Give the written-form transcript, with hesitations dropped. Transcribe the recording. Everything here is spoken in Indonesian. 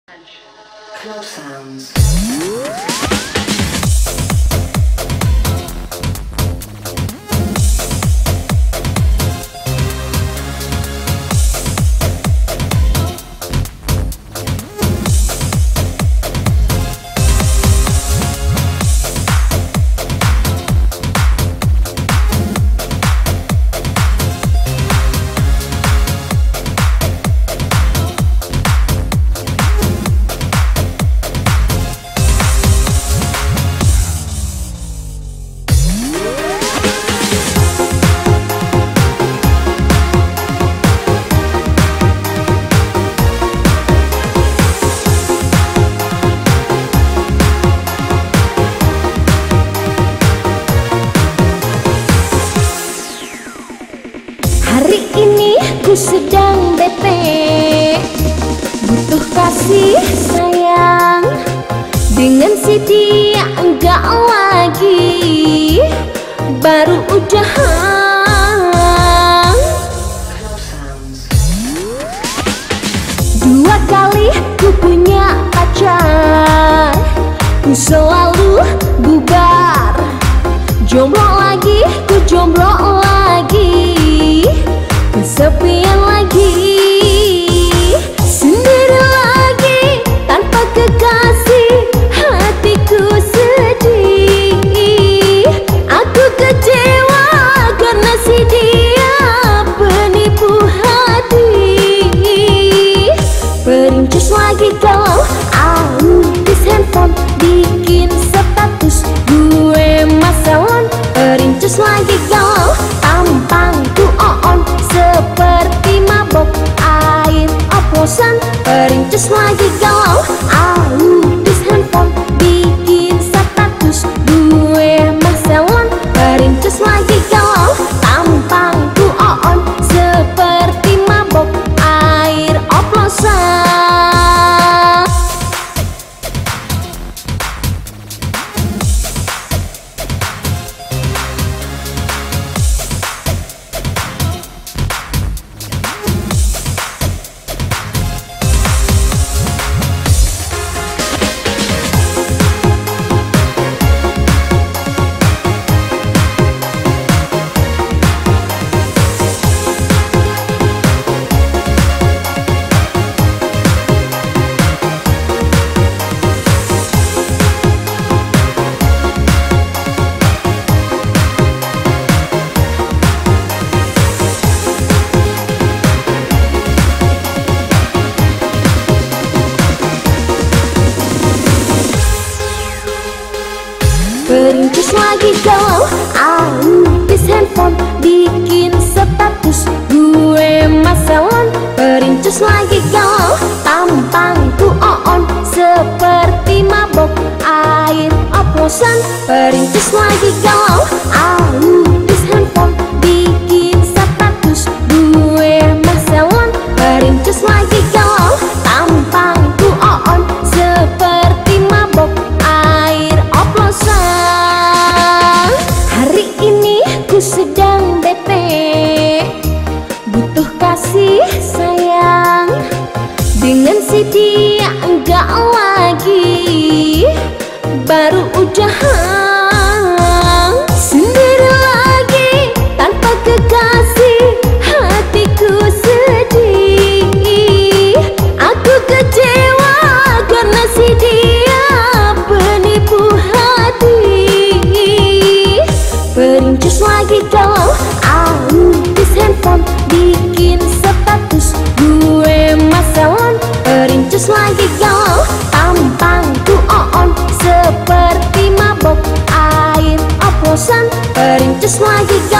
Close sounds. Hari ini ku sedang bete, butuh kasih sayang. Dengan si dia enggak lagi, baru udahan. Dua kali ku punya pacar, ku selalu bubar. Jomblo lagi, ku jomblo lagi, kesepian lagi, sendiri lagi, tanpa kekasih, hatiku sedih. Aku kecewa karena si dia penipu hati. Perincis lagi kalau autis handphone, bikin status gue masalon. Perincis lagi kalau tampangku on seperti mabok air oplosan. Perincis lagi galau autis handphone, bikin status gue masalon. Perincis lagi galau tampangku on seperti mabok air oplosan. Perincis lagi galau autis handphone, bikin status gue masalon. Perincis lagi galau tampangku on seperti mabok air oplosan. Perincis lagi galau autis handphone, bikin status gue masalon. Perincis lagi galau tampangku on seperti mabok air oplosan. Hari ini ku sedang bete, butuh kasih sayang. Dengan si dia enggak lagi, baru udahan. Sendiri lagi, tanpa kekasih, hatiku sedih. Aku kecewa karena si dia penipu hati. Perincis lagi galau autis handphone, bikin status gue masalon. Perincis lagi galau tampangku on seperti mabok air oplosan. Perincis lagi galau